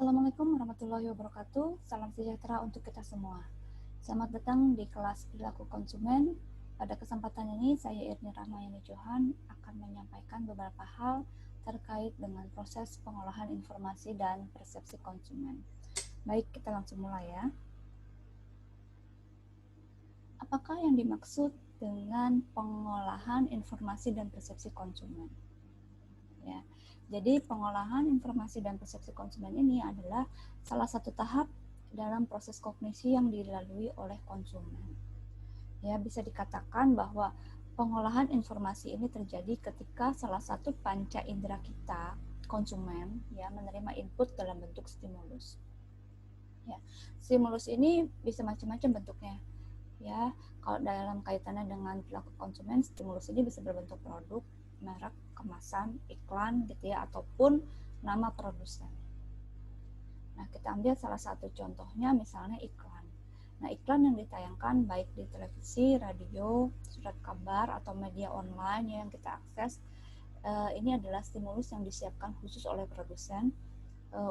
Assalamualaikum warahmatullahi wabarakatuh. Salam sejahtera untuk kita semua. Selamat datang di kelas perilaku konsumen. Pada kesempatan ini, saya Irni Rahmayani Johan akan menyampaikan beberapa hal terkait dengan proses pengolahan informasi dan persepsi konsumen. Baik, kita langsung mulai ya. Apakah yang dimaksud dengan pengolahan informasi dan persepsi konsumen? Ya, jadi pengolahan informasi dan persepsi konsumen ini adalah salah satu tahap dalam proses kognisi yang dilalui oleh konsumen. Ya, bisa dikatakan bahwa pengolahan informasi ini terjadi ketika salah satu panca indera kita, konsumen, ya, menerima input dalam bentuk stimulus. Ya, stimulus ini bisa macam-macam bentuknya. Ya, kalau dalam kaitannya dengan perilaku konsumen, stimulus ini bisa berbentuk produk, merek, kemasan, iklan gitu ya, ataupun nama produsen. Nah, kita ambil salah satu contohnya misalnya iklan. Nah, iklan yang ditayangkan baik di televisi, radio, surat kabar, atau media online yang kita akses, ini adalah stimulus yang disiapkan khusus oleh produsen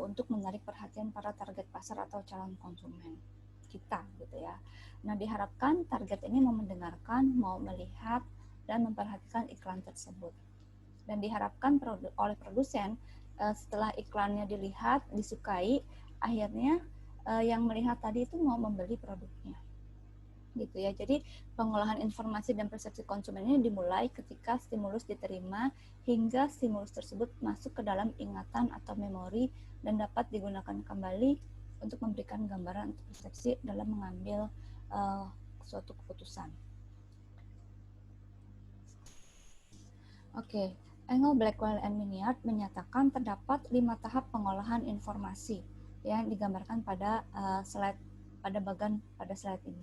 untuk menarik perhatian para target pasar atau calon konsumen kita gitu ya. Nah, diharapkan target ini mau mendengarkan, mau melihat, dan memperhatikan iklan tersebut. Dan diharapkan oleh produsen setelah iklannya dilihat, disukai, akhirnya yang melihat tadi itu mau membeli produknya. Gitu ya. Jadi pengolahan informasi dan persepsi konsumen ini dimulai ketika stimulus diterima hingga stimulus tersebut masuk ke dalam ingatan atau memori dan dapat digunakan kembali untuk memberikan gambaran atau persepsi dalam mengambil suatu keputusan. Oke, Engel, Blackwell, and Miniard menyatakan terdapat 5 tahap pengolahan informasi yang digambarkan pada slide pada slide ini.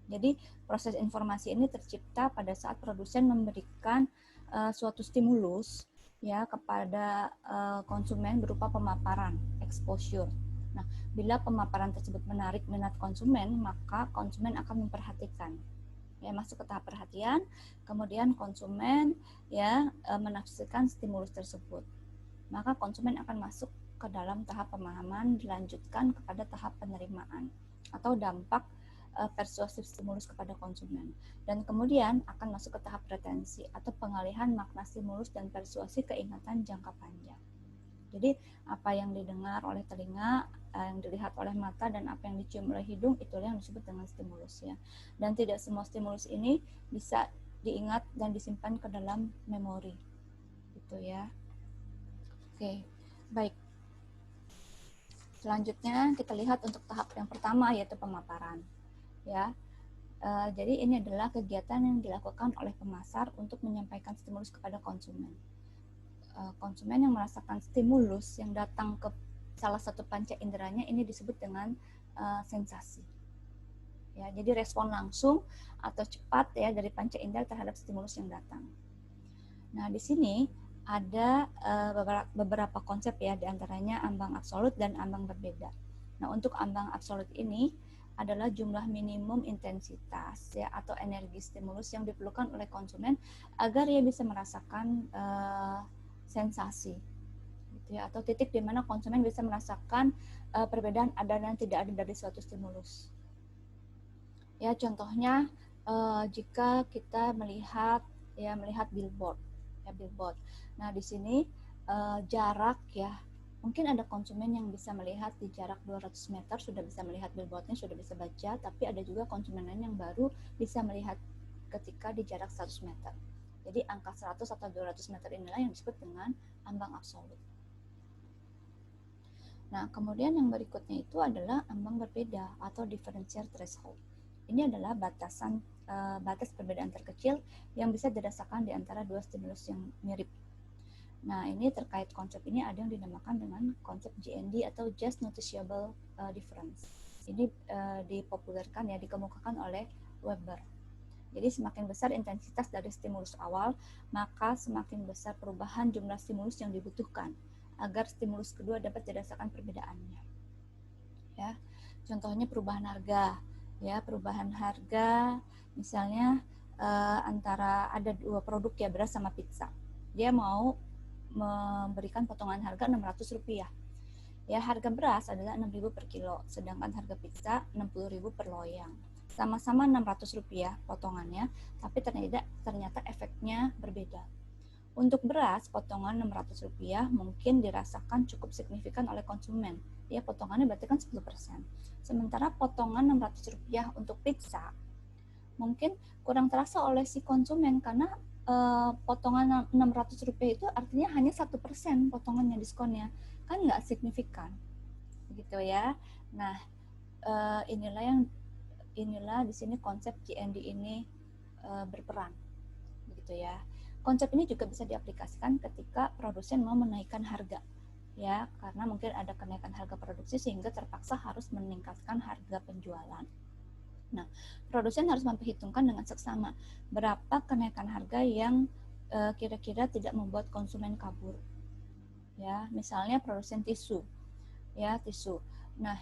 Jadi proses informasi ini tercipta pada saat produsen memberikan suatu stimulus ya kepada konsumen berupa pemaparan, exposure. Nah, bila pemaparan tersebut menarik minat konsumen, maka konsumen akan memperhatikan. Ya, masuk ke tahap perhatian, kemudian konsumen ya menafsirkan stimulus tersebut. Maka konsumen akan masuk ke dalam tahap pemahaman, dilanjutkan kepada tahap penerimaan atau dampak persuasif stimulus kepada konsumen, dan kemudian akan masuk ke tahap retensi atau pengalihan makna stimulus dan persuasi ke ingatan jangka panjang. Jadi apa yang didengar oleh telinga, yang dilihat oleh mata, dan apa yang dicium oleh hidung, itulah yang disebut dengan stimulus ya. Dan tidak semua stimulus ini bisa diingat dan disimpan ke dalam memori, gitu ya. Oke, baik. Selanjutnya kita lihat untuk tahap yang pertama, yaitu pemaparan. Ya, jadi ini adalah kegiatan yang dilakukan oleh pemasar untuk menyampaikan stimulus kepada konsumen. Konsumen yang merasakan stimulus yang datang ke salah satu panca inderanya ini disebut dengan sensasi. Ya, jadi respon langsung atau cepat ya dari panca indera terhadap stimulus yang datang. Nah, di sini ada beberapa konsep ya, diantaranya ambang absolut dan ambang berbeda. Nah, untuk ambang absolut ini adalah jumlah minimum intensitas ya atau energi stimulus yang diperlukan oleh konsumen agar ia bisa merasakan sensasi gitu ya, atau titik di mana konsumen bisa merasakan perbedaan ada dan tidak ada dari suatu stimulus. Ya, contohnya jika kita melihat billboard ya, billboard. Nah, di sini jarak ya, mungkin ada konsumen yang bisa melihat di jarak 200 meter sudah bisa melihat billboardnya, sudah bisa baca, tapi ada juga konsumen lain yang baru bisa melihat ketika di jarak 100 meter. Jadi angka 100 atau 200 meter inilah yang disebut dengan ambang absolut. Nah, kemudian yang berikutnya itu adalah ambang berbeda atau differential threshold. Ini adalah batas perbedaan terkecil yang bisa dirasakan di antara dua stimulus yang mirip. Nah, ini terkait konsep ini ada yang dinamakan dengan konsep JND atau Just Noticeable Difference. Ini dipopulerkan ya, dikemukakan oleh Weber. Jadi semakin besar intensitas dari stimulus awal, maka semakin besar perubahan jumlah stimulus yang dibutuhkan agar stimulus kedua dapat dirasakan perbedaannya. Ya, contohnya perubahan harga. Ya, perubahan harga misalnya antara ada dua produk ya, beras sama pizza. Dia mau memberikan potongan harga Rp600. Ya, harga beras adalah 6.000 per kilo, sedangkan harga pizza 60.000 per loyang. Sama-sama Rp600 potongannya, tapi ternyata efeknya berbeda. Untuk beras, potongan Rp600 mungkin dirasakan cukup signifikan oleh konsumen. Ya, potongannya berarti kan 10%. Sementara potongan Rp600 untuk pizza mungkin kurang terasa oleh si konsumen karena potongan Rp600 itu artinya hanya 1% potongannya diskonnya, kan nggak signifikan, gitu ya. Nah, inilah di sini konsep GND ini berperan, begitu ya. Konsep ini juga bisa diaplikasikan ketika produsen mau menaikkan harga, ya, karena mungkin ada kenaikan harga produksi sehingga terpaksa harus meningkatkan harga penjualan. Nah, produsen harus memperhitungkan dengan seksama berapa kenaikan harga yang kira-kira tidak membuat konsumen kabur. Ya, misalnya produsen tisu, ya tisu. Nah,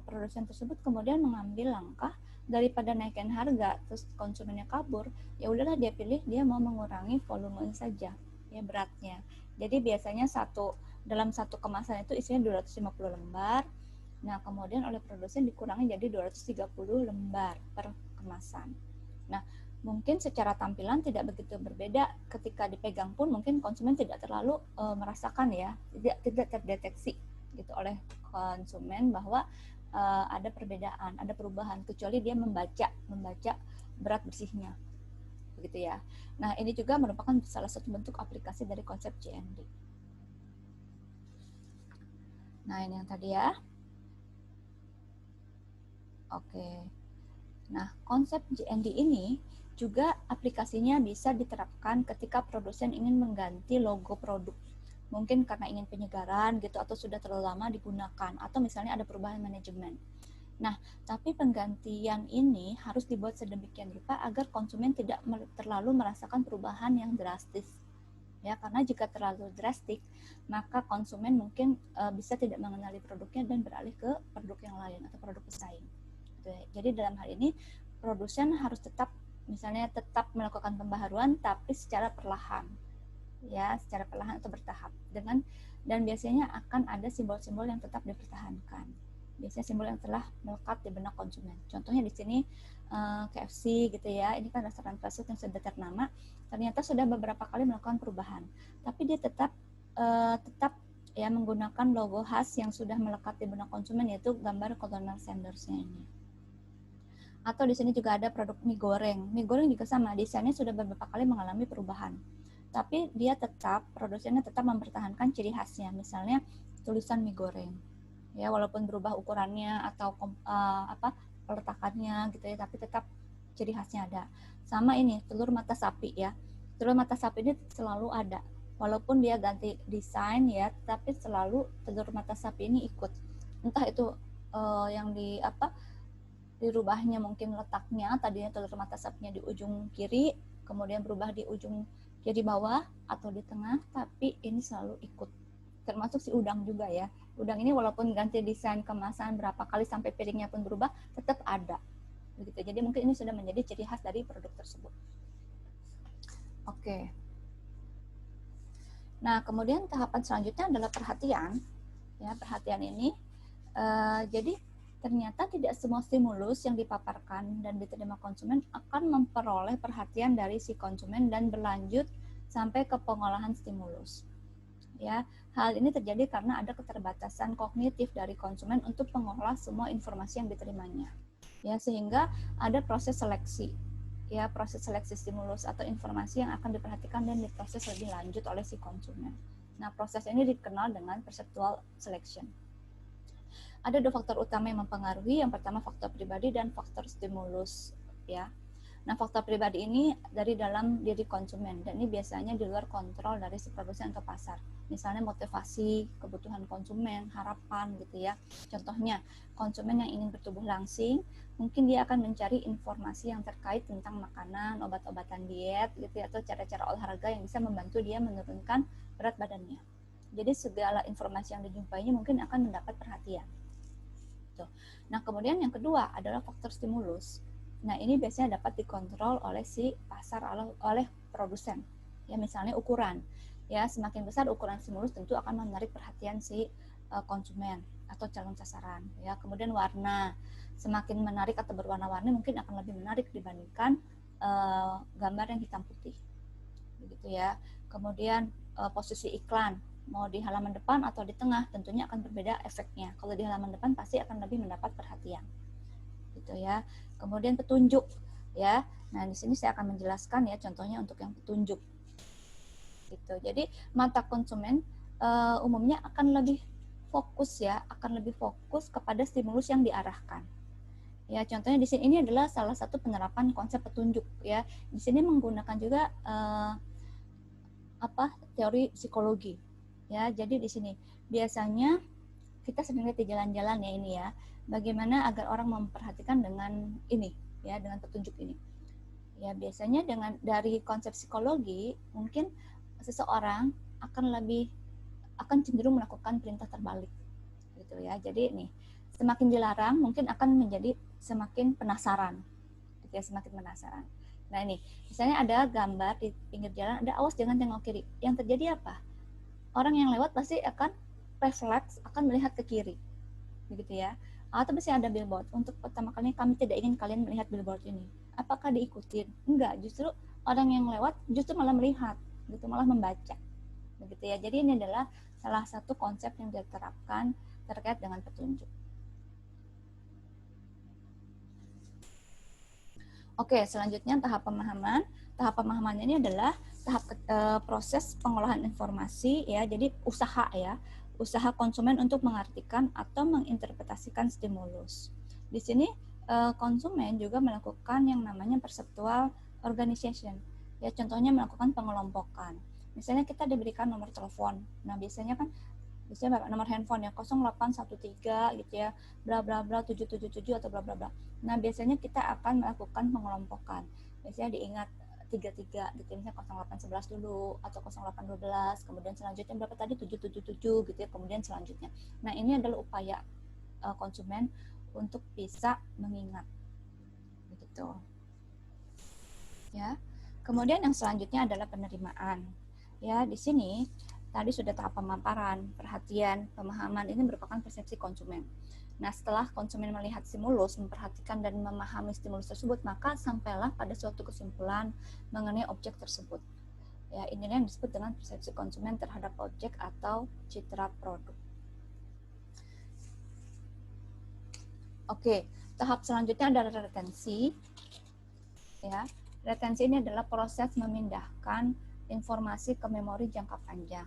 produsen tersebut kemudian mengambil langkah daripada naikkan harga terus konsumennya kabur, ya udahlah dia pilih dia mau mengurangi volume saja, ya beratnya. Jadi biasanya dalam satu kemasan itu isinya 250 lembar. Nah, kemudian oleh produsen dikurangi jadi 230 lembar per kemasan. Nah, mungkin secara tampilan tidak begitu berbeda, ketika dipegang pun mungkin konsumen tidak terlalu merasakan ya, tidak terdeteksi gitu oleh konsumen bahwa ada perbedaan, ada perubahan, kecuali dia membaca berat bersihnya, begitu ya. Nah, ini juga merupakan salah satu bentuk aplikasi dari konsep GND. Nah, ini yang tadi ya. Oke. Nah, konsep GND ini juga aplikasinya bisa diterapkan ketika produsen ingin mengganti logo produk. Mungkin karena ingin penyegaran gitu atau sudah terlalu lama digunakan atau misalnya ada perubahan manajemen. Nah, tapi penggantian ini harus dibuat sedemikian rupa agar konsumen tidak terlalu merasakan perubahan yang drastis. Ya, karena jika terlalu drastik, maka konsumen mungkin bisa tidak mengenali produknya dan beralih ke produk yang lain atau produk pesaing. Jadi dalam hal ini produsen harus tetap melakukan pembaharuan tapi secara perlahan, ya, secara perlahan atau bertahap dan biasanya akan ada simbol-simbol yang tetap dipertahankan. Biasanya simbol yang telah melekat di benak konsumen. Contohnya di sini KFC gitu ya, ini kan restoran fast food yang sudah ternama, ternyata sudah beberapa kali melakukan perubahan, tapi dia tetap ya menggunakan logo khas yang sudah melekat di benak konsumen, yaitu gambar Colonel Sanders-nya ini. Atau di sini juga ada produk mie goreng. Mie goreng juga sama, desainnya sudah beberapa kali mengalami perubahan. Tapi produsennya tetap mempertahankan ciri khasnya. Misalnya tulisan mie goreng. Ya, walaupun berubah ukurannya atau peletakannya gitu ya, tapi tetap ciri khasnya ada. Sama ini, telur mata sapi ya. Telur mata sapi ini selalu ada. Walaupun dia ganti desain ya, tapi selalu telur mata sapi ini ikut. Entah itu yang dirubahnya mungkin letaknya, tadinya telur mata sapinya di ujung kiri, kemudian berubah di ujung kiri bawah atau di tengah, tapi ini selalu ikut. Termasuk si udang juga ya. Udang ini walaupun ganti desain kemasan berapa kali sampai piringnya pun berubah, tetap ada. Begitu. Jadi mungkin ini sudah menjadi ciri khas dari produk tersebut. Oke. Nah, kemudian tahapan selanjutnya adalah perhatian. Ya, perhatian ini jadi ternyata tidak semua stimulus yang dipaparkan dan diterima konsumen akan memperoleh perhatian dari si konsumen dan berlanjut sampai ke pengolahan stimulus. Ya, hal ini terjadi karena ada keterbatasan kognitif dari konsumen untuk mengolah semua informasi yang diterimanya. Ya, sehingga ada proses seleksi. Ya, proses seleksi stimulus atau informasi yang akan diperhatikan dan diproses lebih lanjut oleh si konsumen. Nah, proses ini dikenal dengan perceptual selection. Ada dua faktor utama yang mempengaruhi. Yang pertama faktor pribadi dan faktor stimulus, ya. Nah, faktor pribadi ini dari dalam diri konsumen dan ini biasanya di luar kontrol dari si produsen atau pasar. Misalnya motivasi, kebutuhan konsumen, harapan gitu ya. Contohnya, konsumen yang ingin bertubuh langsing, mungkin dia akan mencari informasi yang terkait tentang makanan, obat-obatan diet gitu ya, atau cara-cara olahraga yang bisa membantu dia menurunkan berat badannya. Jadi segala informasi yang dijumpainya mungkin akan mendapat perhatian. Nah, kemudian yang kedua adalah faktor stimulus. Nah, ini biasanya dapat dikontrol oleh si pasar, oleh produsen. Ya, misalnya ukuran. Ya, semakin besar ukuran stimulus tentu akan menarik perhatian si konsumen atau calon sasaran ya. Kemudian warna, semakin menarik atau berwarna-warni mungkin akan lebih menarik dibandingkan gambar yang hitam putih begitu ya. Kemudian posisi iklan, mau di halaman depan atau di tengah tentunya akan berbeda efeknya. Kalau di halaman depan pasti akan lebih mendapat perhatian gitu ya. Kemudian petunjuk ya. Nah, di sini saya akan menjelaskan ya contohnya untuk yang petunjuk gitu. Jadi mata konsumen umumnya akan lebih fokus ya, akan lebih fokus kepada stimulus yang diarahkan. Ya, contohnya di sini ini adalah salah satu penerapan konsep petunjuk ya. Di sini menggunakan juga teori psikologi. Ya, jadi di sini biasanya kita sering lihat di jalan-jalan ya ini ya. Bagaimana agar orang memperhatikan dengan ini ya, dengan petunjuk ini. Ya, biasanya dari konsep psikologi mungkin seseorang akan cenderung melakukan perintah terbalik gitu ya. Jadi nih, semakin dilarang mungkin akan menjadi semakin penasaran. Gitu ya, semakin penasaran. Nah, ini misalnya ada gambar di pinggir jalan, ada awas jangan tengok kiri. Yang terjadi apa? Orang yang lewat pasti akan refleks, akan melihat ke kiri. Begitu ya. Atau misalnya ada billboard, untuk pertama kali kami tidak ingin kalian melihat billboard ini. Apakah diikutin? Enggak, justru orang yang lewat justru malah melihat, gitu, malah membaca. Begitu ya. Jadi ini adalah salah satu konsep yang diterapkan terkait dengan petunjuk. Oke, selanjutnya tahap pemahaman. Tahap pemahaman ini adalah tahap proses pengolahan informasi ya. Jadi usaha ya, usaha konsumen untuk mengartikan atau menginterpretasikan stimulus. Di sini konsumen juga melakukan yang namanya perceptual organization. Ya, contohnya melakukan pengelompokan. Misalnya kita diberikan nomor telepon. Nah, biasanya nomor handphone ya 0813 gitu ya, bla bla bla 777 atau bla bla bla. Nah, biasanya kita akan melakukan pengelompokan. Biasanya diingat 33 gitu, misalnya 0811 dulu atau 0812, kemudian selanjutnya berapa tadi 777 gitu ya, kemudian selanjutnya. Nah, ini adalah upaya konsumen untuk bisa mengingat begitu. Ya. Kemudian yang selanjutnya adalah penerimaan. Ya, di sini tadi sudah tahap pemaparan, perhatian, pemahaman ini merupakan persepsi konsumen. Nah, setelah konsumen melihat stimulus, memperhatikan dan memahami stimulus tersebut, maka sampailah pada suatu kesimpulan mengenai objek tersebut. Ya, inilah yang disebut dengan persepsi konsumen terhadap objek atau citra produk. Oke, tahap selanjutnya adalah retensi. Ya, retensi ini adalah proses memindahkan informasi ke memori jangka panjang,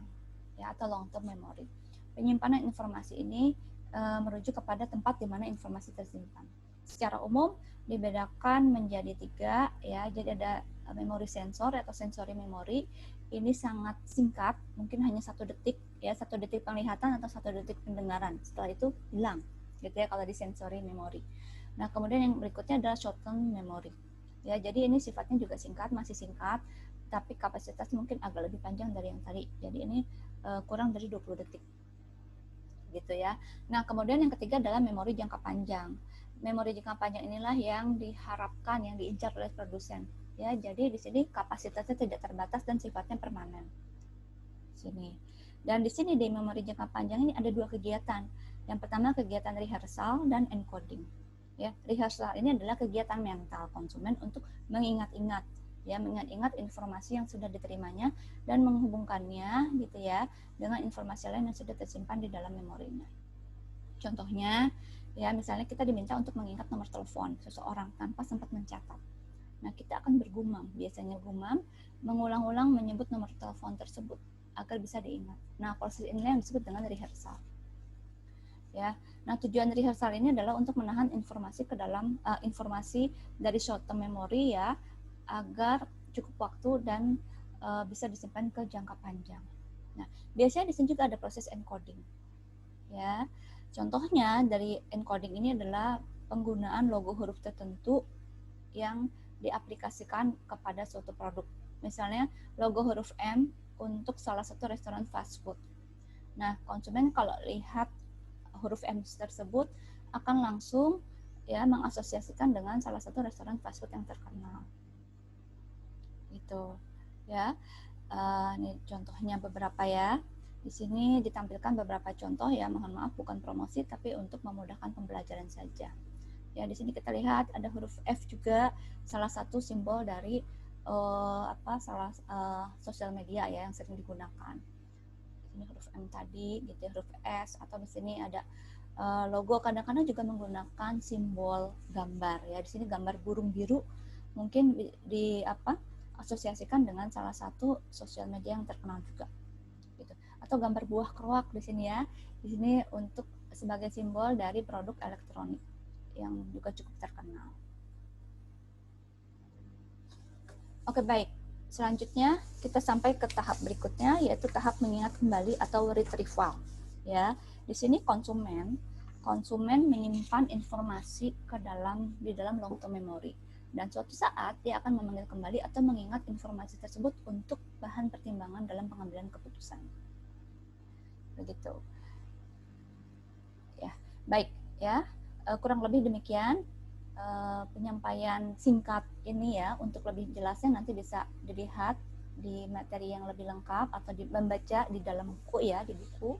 ya, atau long term memory. Penyimpanan informasi ini merujuk kepada tempat di mana informasi tersimpan. Secara umum dibedakan menjadi 3, ya. Jadi ada memori sensor atau sensory memory. Ini sangat singkat, mungkin hanya 1 detik, ya, 1 detik penglihatan atau 1 detik pendengaran. Setelah itu hilang, gitu ya, kalau di sensory memory. Nah, kemudian yang berikutnya adalah short term memory. Ya, jadi ini sifatnya juga singkat, masih singkat, tapi kapasitas mungkin agak lebih panjang dari yang tadi. Jadi ini kurang dari 20 detik. Gitu ya. Nah, kemudian yang ketiga adalah memori jangka panjang. Memori jangka panjang inilah yang diharapkan, yang diincar oleh produsen. Ya, jadi di sini kapasitasnya tidak terbatas dan sifatnya permanen. Sini. Dan di sini di memori jangka panjang ini ada 2 kegiatan. Yang pertama kegiatan rehearsal dan encoding. Ya, rehearsal ini adalah kegiatan mental konsumen untuk mengingat-ingat, ya, mengingat-ingat informasi yang sudah diterimanya dan menghubungkannya gitu ya dengan informasi lain yang sudah tersimpan di dalam memorinya. Contohnya, ya, misalnya kita diminta untuk mengingat nomor telepon seseorang tanpa sempat mencatat. Nah, kita akan bergumam, biasanya gumam, mengulang-ulang menyebut nomor telepon tersebut agar bisa diingat. Nah, proses inilah yang disebut dengan rehearsal. Ya, nah tujuan rehearsal ini adalah untuk menahan informasi ke dalam informasi dari short term memory ya, agar cukup waktu dan bisa disimpan ke jangka panjang. Nah, biasanya di sini juga ada proses encoding. Ya, contohnya dari encoding ini adalah penggunaan logo huruf tertentu yang diaplikasikan kepada suatu produk. Misalnya logo huruf M untuk salah satu restoran fast food. Nah, konsumen kalau lihat huruf M tersebut akan langsung ya mengasosiasikan dengan salah satu restoran fast food yang terkenal. Gitu. Ya. Ini contohnya beberapa ya. Di sini ditampilkan beberapa contoh ya, mohon maaf bukan promosi tapi untuk memudahkan pembelajaran saja. Ya, di sini kita lihat ada huruf F juga, salah satu simbol dari sosial media ya yang sering digunakan. Ini huruf M tadi, gitu ya, huruf S, atau di sini ada logo. Kadang-kadang juga menggunakan simbol gambar ya. Di sini gambar burung biru mungkin asosiasikan dengan salah satu sosial media yang terkenal juga. Gitu. Atau gambar buah keruak di sini ya. Di sini untuk sebagai simbol dari produk elektronik yang juga cukup terkenal. Oke, baik. Selanjutnya kita sampai ke tahap berikutnya, yaitu tahap mengingat kembali atau retrieval. Ya, di sini konsumen menyimpan informasi di dalam long term memory, dan suatu saat dia akan memanggil kembali atau mengingat informasi tersebut untuk bahan pertimbangan dalam pengambilan keputusan. Begitu. Ya, baik ya. Kurang lebih demikian penyampaian singkat ini ya. Untuk lebih jelasnya nanti bisa dilihat di materi yang lebih lengkap atau membaca di dalam buku ya, di buku.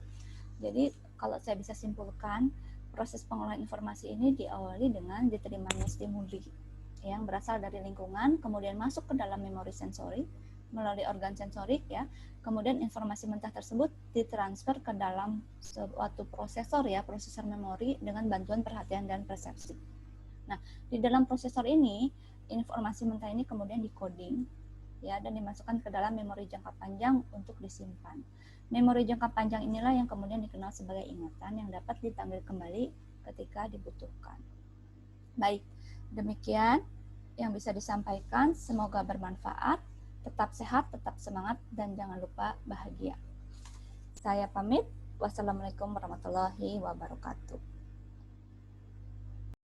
Jadi kalau saya bisa simpulkan, proses pengolahan informasi ini diawali dengan diterimanya stimuli yang berasal dari lingkungan, kemudian masuk ke dalam memori sensori melalui organ sensorik ya. Kemudian informasi mentah tersebut ditransfer ke dalam suatu prosesor ya, prosesor memori dengan bantuan perhatian dan persepsi. Nah, di dalam prosesor ini, informasi mentah ini kemudian di-coding ya, dan dimasukkan ke dalam memori jangka panjang untuk disimpan. Memori jangka panjang inilah yang kemudian dikenal sebagai ingatan yang dapat dipanggil kembali ketika dibutuhkan. Baik, demikian yang bisa disampaikan. Semoga bermanfaat. Tetap sehat, tetap semangat, dan jangan lupa bahagia. Saya pamit. Wassalamualaikum warahmatullahi wabarakatuh.